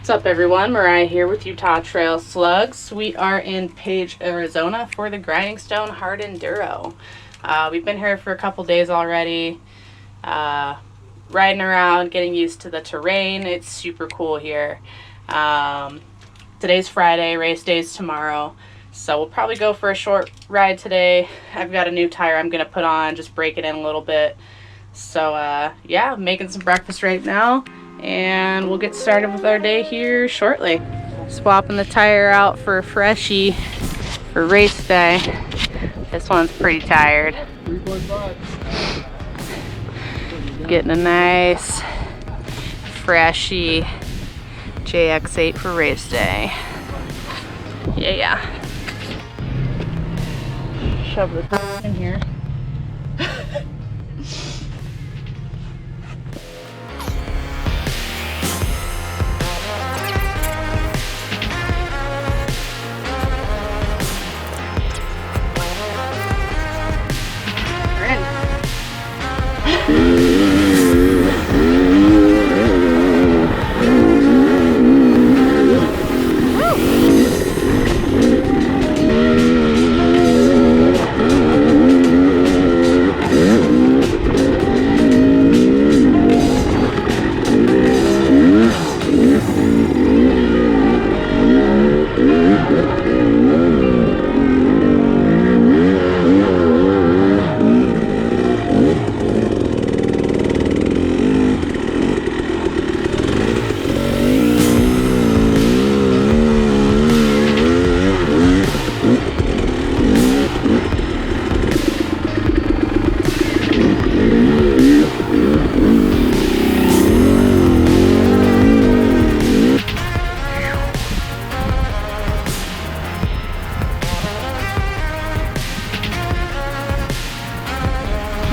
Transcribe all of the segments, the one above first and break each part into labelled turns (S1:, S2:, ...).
S1: What's up everyone, Mariah here with Utah Trail Slugz. We are in Page, Arizona for the Grinding Stone Hard Enduro. We've been here for a couple days already, riding around, getting used to the terrain. It's super cool here. Today's Friday, race day's tomorrow, so we'll probably go for a short ride today. I've got a new tire I'm going to put on, just break it in a little bit. So yeah, I'm making some breakfast right now. And we'll get started with our day here shortly. Swapping the tire out for a freshie for race day. This one's pretty tired. 3.5. Getting a nice freshie JX8 for race day. Yeah. Shove this in here.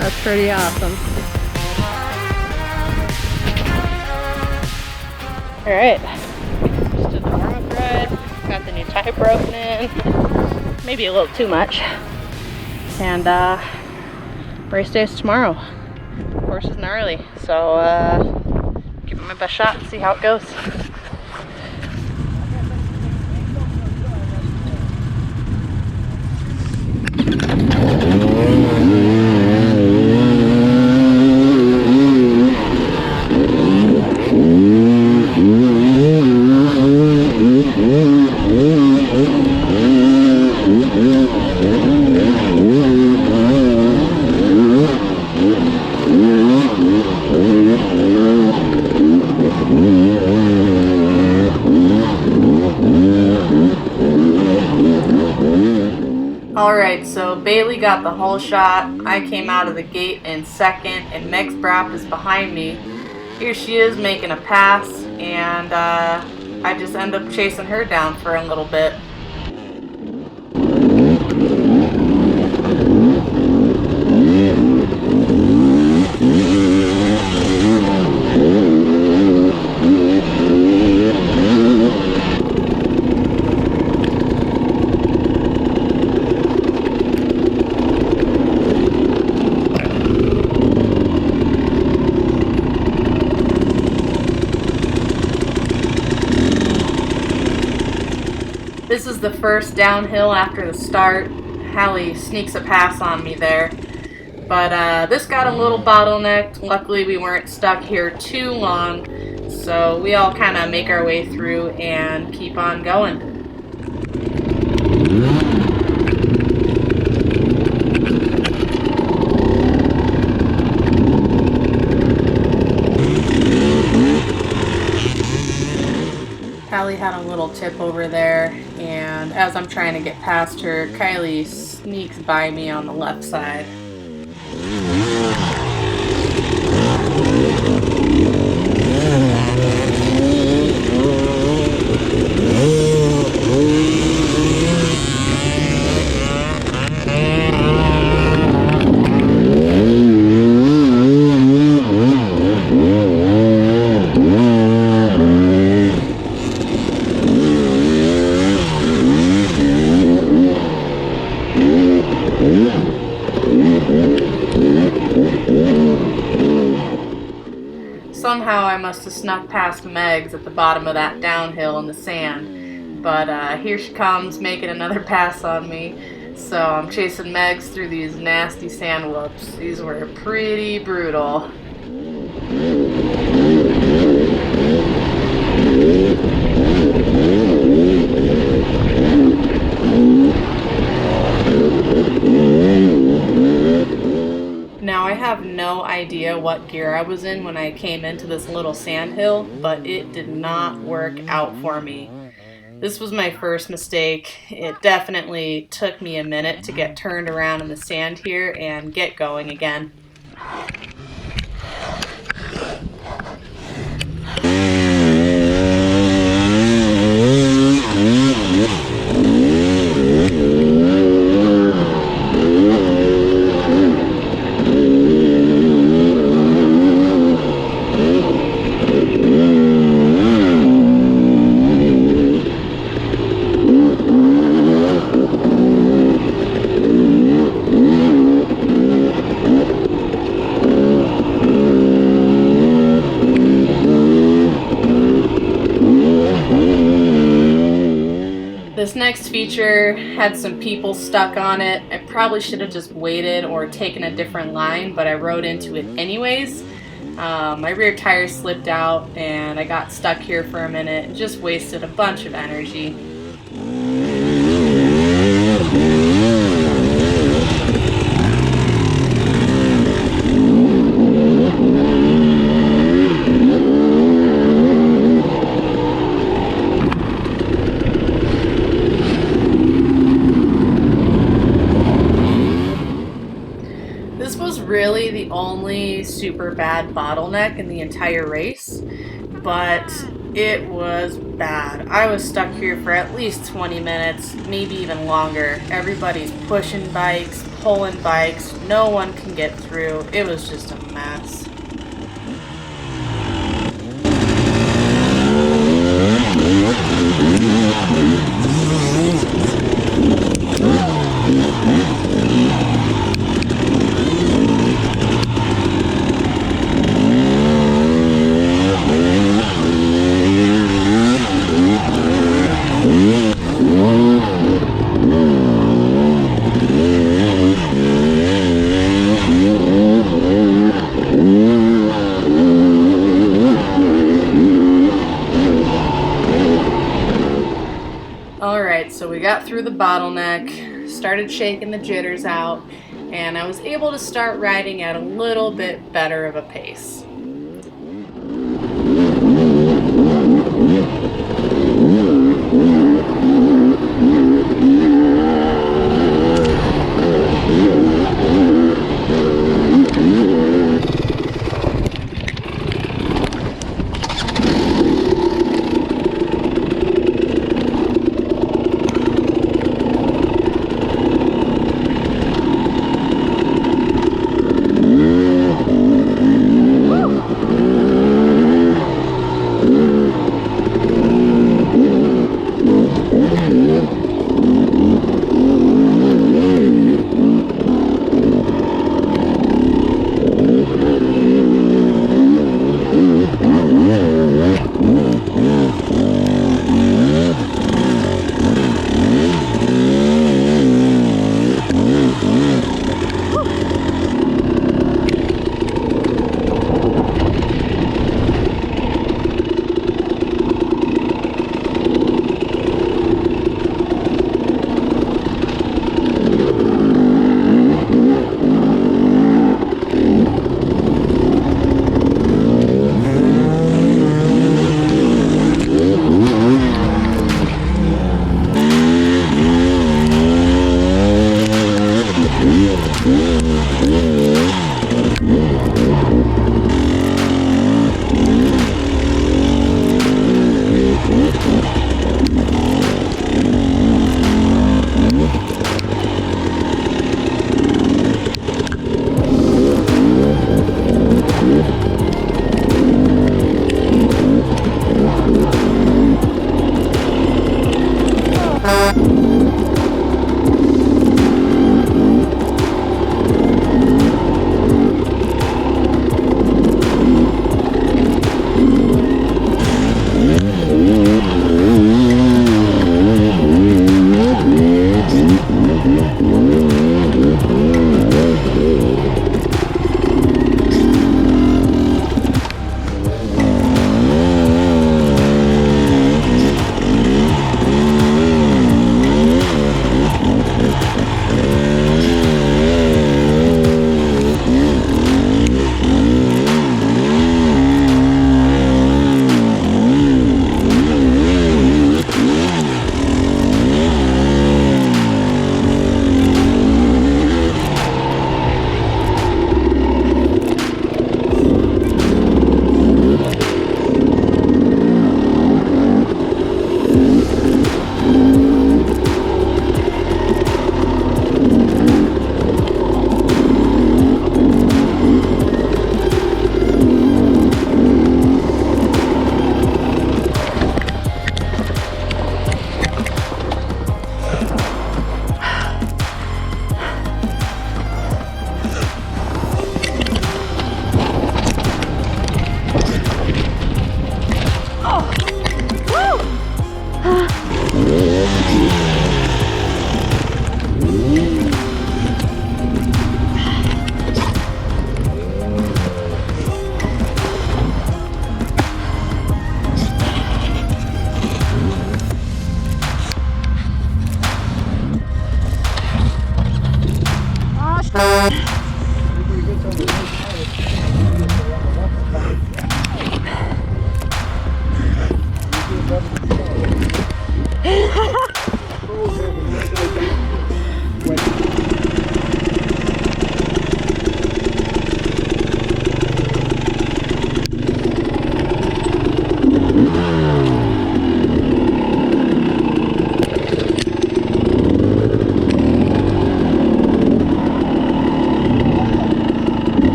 S1: That's pretty awesome. Alright, just did the warm-up ride, got the new tire broken in, maybe a little too much, and race day is tomorrow. Course is gnarly, so give it my best shot and see how it goes. Alright, so Bailey got the whole shot. I came out of the gate in second, and Meg's Brap is behind me. Here she is making a pass, and I just end up chasing her down for a little bit. This is the first downhill after the start. Hallie sneaks a pass on me there. But this got a little bottlenecked. Luckily we weren't stuck here too long. So we all kind of make our way through and keep on going. Hallie had a little tip over there, and as I'm trying to get past her, Kylie sneaks by me on the left side. Somehow I must have snuck snuck past Meg's at the bottom of that downhill in the sand. But here she comes, making another pass on me. So I'm chasing Meg's through these nasty sand whoops. These were pretty brutal. Now I have no idea what gear I was in when I came into this little sand hill, but it did not work out for me. This was my first mistake. It definitely took me a minute to get turned around in the sand here and get going again. This next feature had some people stuck on it. I probably should have just waited or taken a different line, but I rode into it anyways. My rear tire slipped out and I got stuck here for a minute and just wasted a bunch of energy. This was really the only super bad bottleneck in the entire race, but it was bad. I was stuck here for at least 20 minutes, maybe even longer. Everybody's pushing bikes, pulling bikes, no one can get through. It was just a mess. Alright, so we got through the bottleneck, started shaking the jitters out, and I was able to start riding at a little bit better of a pace.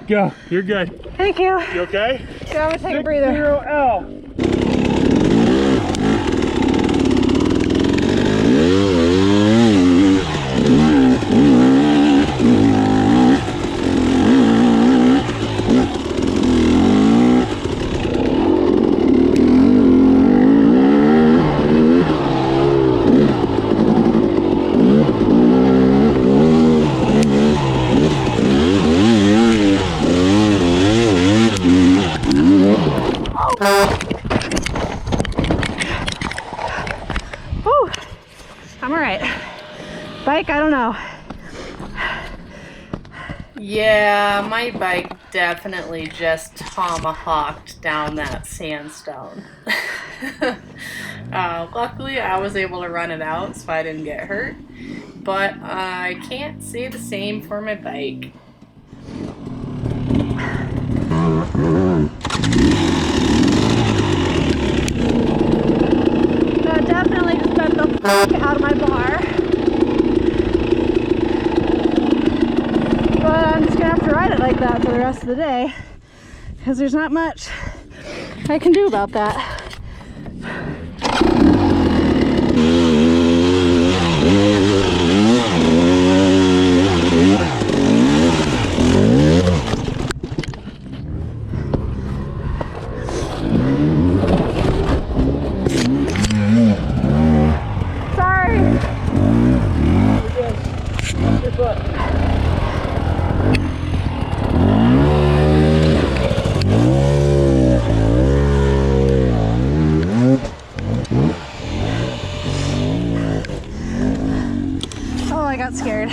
S2: Go. You're good.
S3: Thank you.
S2: You okay?
S3: Yeah, I'm gonna take a breather.
S2: 6-0L.
S3: Whew. I'm all right. Bike, I don't know.
S1: Yeah, my bike definitely just tomahawked down that sandstone. Luckily, I was able to run it out so I didn't get hurt, but I can't say the same for my bike.
S3: That definitely just bent the f out of my bar. But I'm just gonna have to ride it like that for the rest of the day because there's not much I can do about that. Oh, I got scared.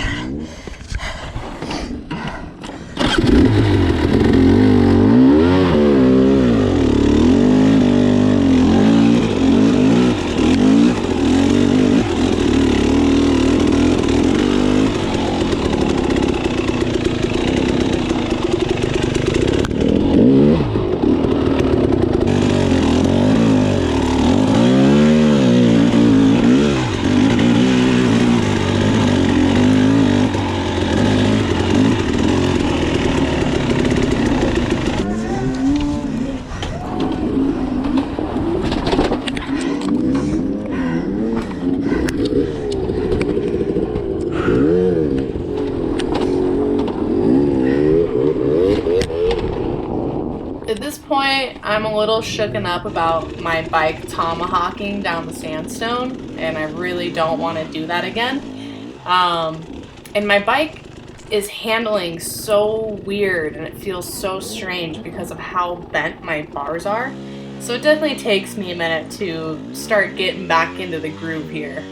S1: At this point, I'm a little shooken up about my bike tomahawking down the sandstone, and I really don't want to do that again. And my bike is handling so weird, and it feels so strange because of how bent my bars are. So it definitely takes me a minute to start getting back into the groove here.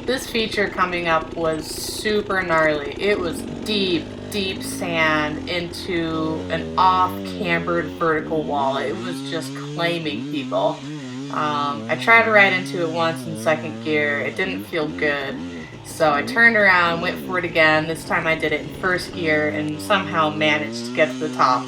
S1: This feature coming up was super gnarly. It was deep sand into an off-cambered vertical wall. It was just claiming people. I tried to ride into it once in second gear. It didn't feel good. So I turned around, went for it again. This time I did it in first gear and somehow managed to get to the top.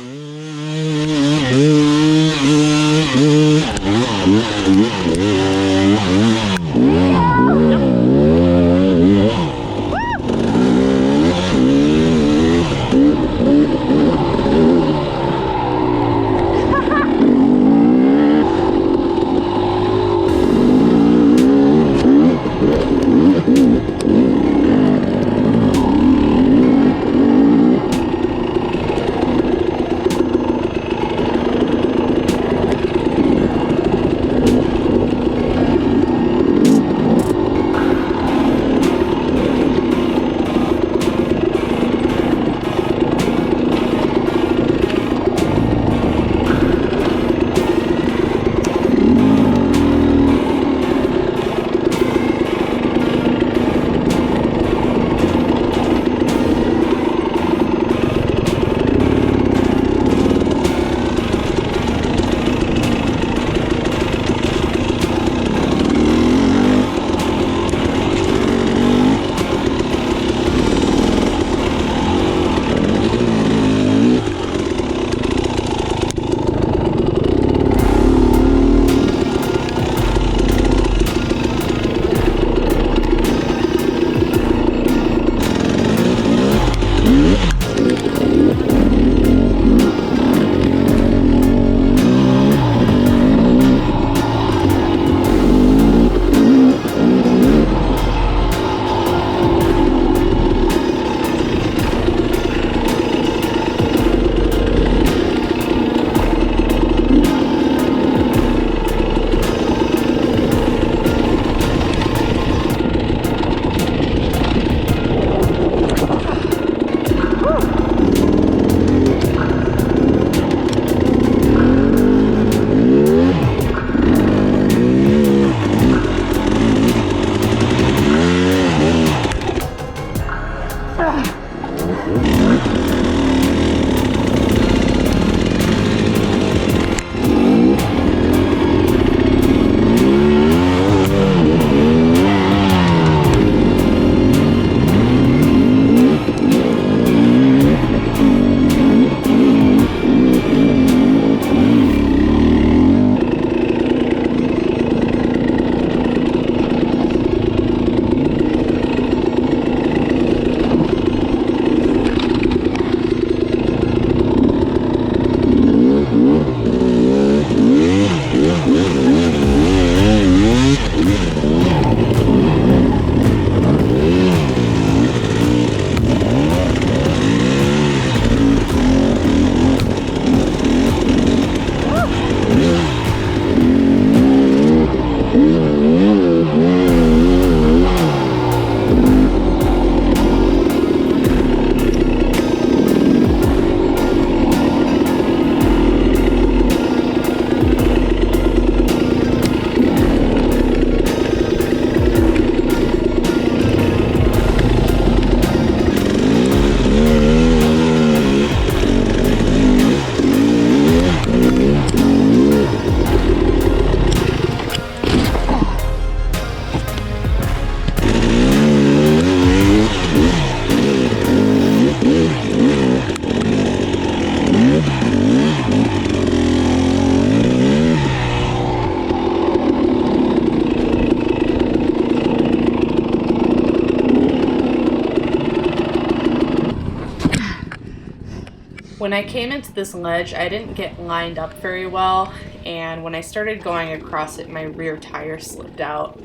S1: When I came into this ledge, I didn't get lined up very well, and when I started going across it, my rear tire slipped out.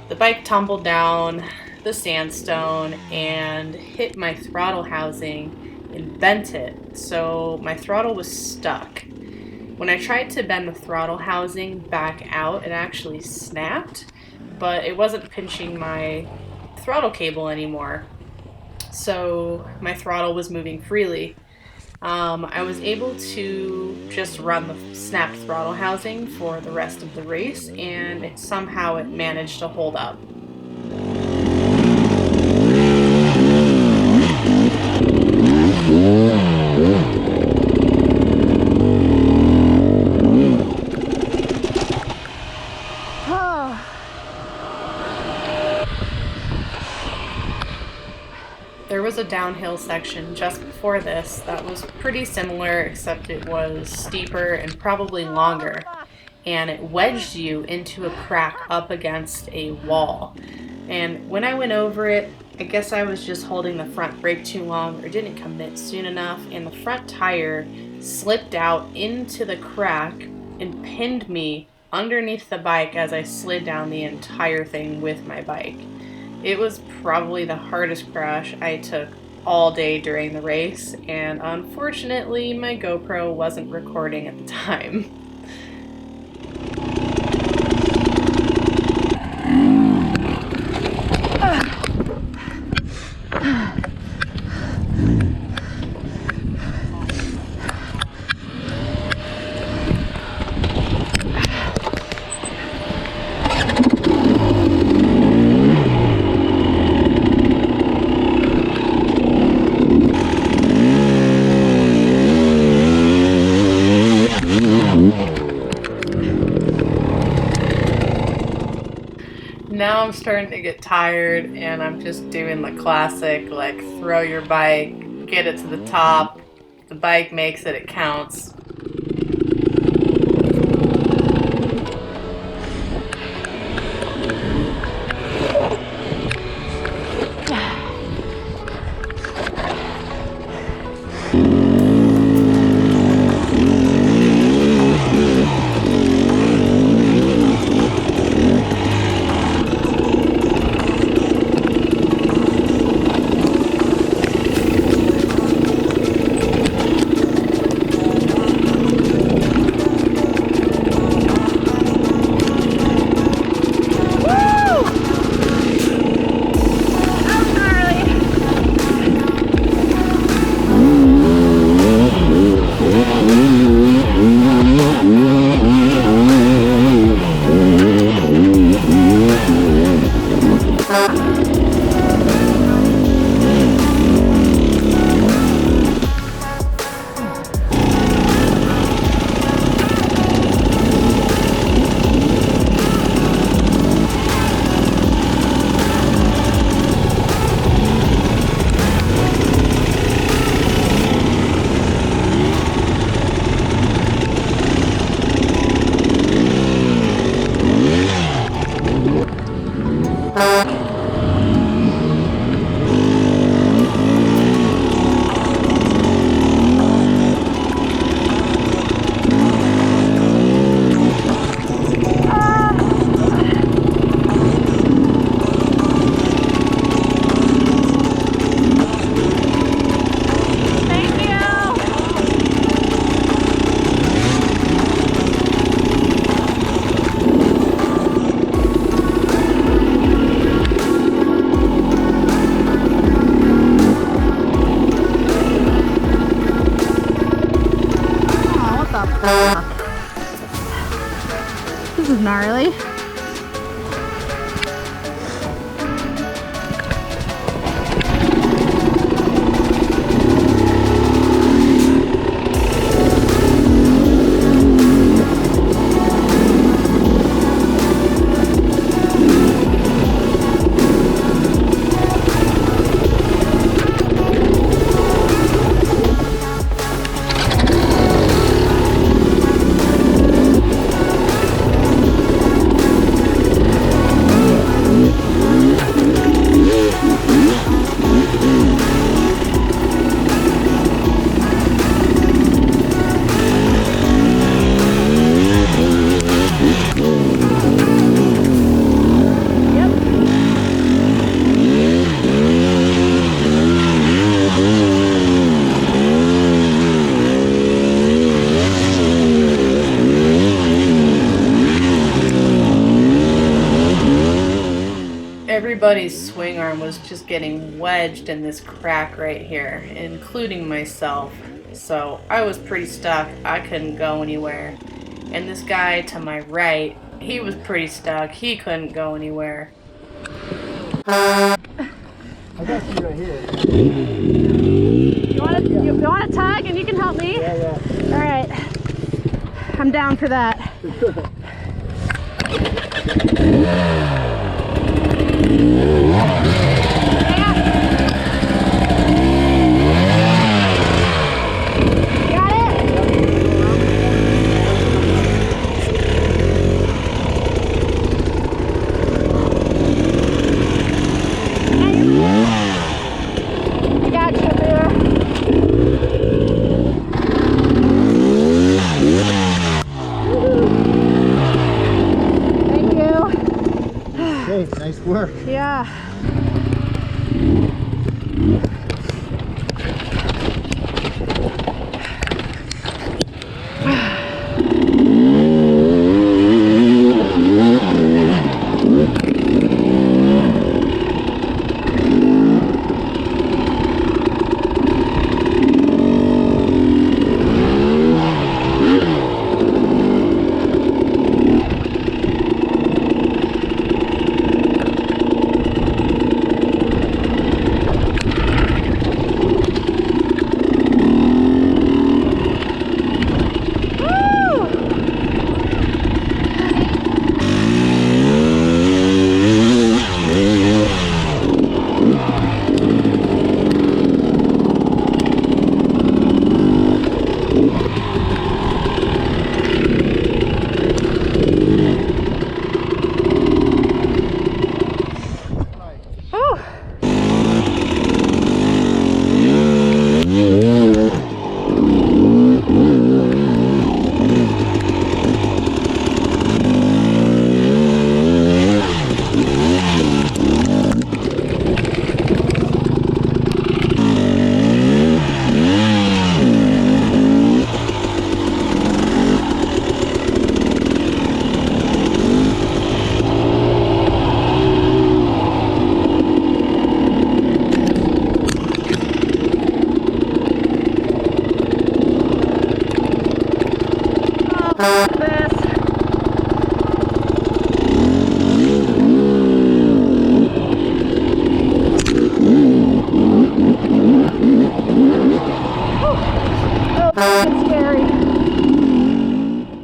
S1: The bike tumbled down the sandstone and hit my throttle housing and bent it, so my throttle was stuck. When I tried to bend the throttle housing back out, it actually snapped, but it wasn't pinching my throttle cable anymore, so my throttle was moving freely. I was able to just run the snapped throttle housing for the rest of the race, and somehow it managed to hold up. There was a downhill section just before this that was pretty similar, except it was steeper and probably longer, and it wedged you into a crack up against a wall. And when I went over it, I guess I was just holding the front brake too long or didn't commit soon enough, and the front tire slipped out into the crack and pinned me underneath the bike as I slid down the entire thing with my bike. It was probably the hardest crash I took all day during the race, and unfortunately my GoPro wasn't recording at the time. Now I'm starting to get tired, and I'm just doing the classic, like, throw your bike, get it to the top, if the bike makes it, it counts.
S3: This is gnarly.
S1: Everybody's swing arm was just getting wedged in this crack right here, including myself. So I was pretty stuck. I couldn't go anywhere. And this guy to my right, he was pretty stuck. He couldn't go anywhere.
S2: I got you right here.
S3: You want to tug and you can help me?
S2: Yeah.
S3: All right. I'm down for that.
S2: Nice work.
S3: Yeah.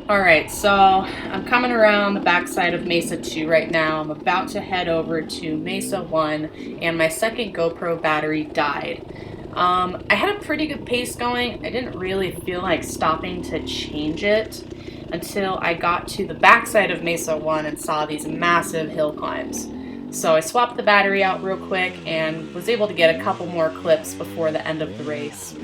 S1: Alright, so I'm coming around the backside of Mesa 2 right now. I'm about to head over to Mesa 1, and my second GoPro battery died. I had a pretty good pace going. I didn't really feel like stopping to change it until I got to the backside of Mesa 1 and saw these massive hill climbs. So I swapped the battery out real quick and was able to get a couple more clips before the end of the race.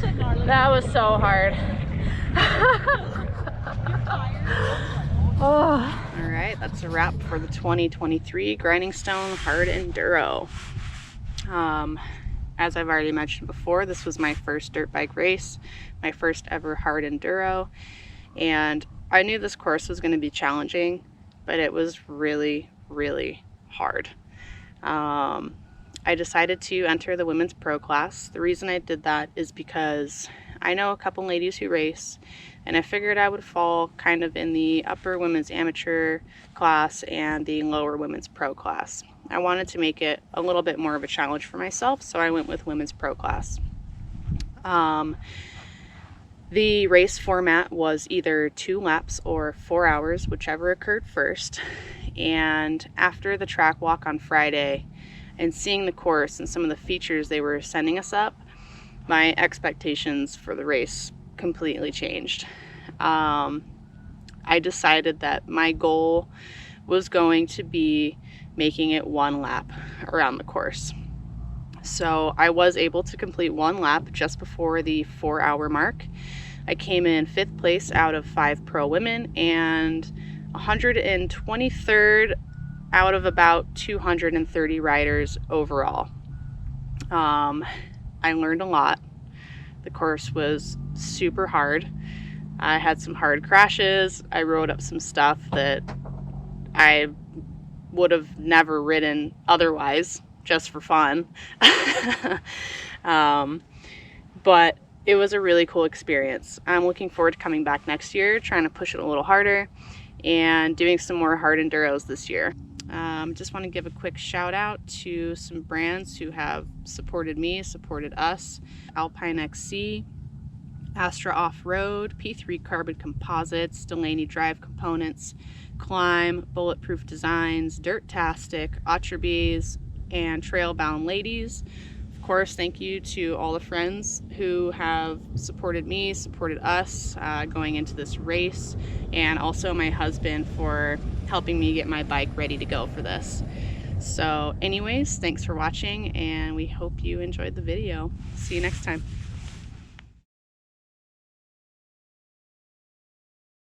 S3: sucks. That was so hard. Oh. All right, that's a wrap for the 2023 Grinding Stone Hard Enduro. As I've already mentioned before, this was my first dirt bike race, my first ever hard enduro, and I knew this course was going to be challenging, but it was really, really hard. I decided to enter the women's pro class. The reason I did that is because I know a couple ladies who race, and I figured I would fall kind of in the upper women's amateur class and the lower women's pro class. I wanted to make it a little bit more of a challenge for myself, so I went with women's pro class. The race format was either 2 laps or 4 hours, whichever occurred first. And after the track walk on Friday and seeing the course and some of the features they were sending us up, my expectations for the race completely changed. I decided that my goal was going to be making it 1 lap around the course. So I was able to complete 1 lap just before the 4-hour mark. I came in 5th place out of 5 pro women and 123rd out of about 230 riders overall. I learned a lot. The course was super hard. I had some hard crashes. I rode up some stuff that I would have never ridden otherwise, just for fun. But it was a really cool experience. I'm looking forward to coming back next year, trying to push it a little harder and doing some more hard enduros this year. Just want to give a quick shout out to some brands who have supported me, supported us: Alpine XC, Astra Off-Road, P3 Carbon Composites, Delaney Drive Components, Climb, Bulletproof Designs, Dirtastic, Otterbees, and Trailbound Ladies. Of course, thank you to all the friends who have supported me, supported us going into this race, and also my husband for helping me get my bike ready to go for this. So anyways, thanks for watching, and we hope you enjoyed the video. See you next time.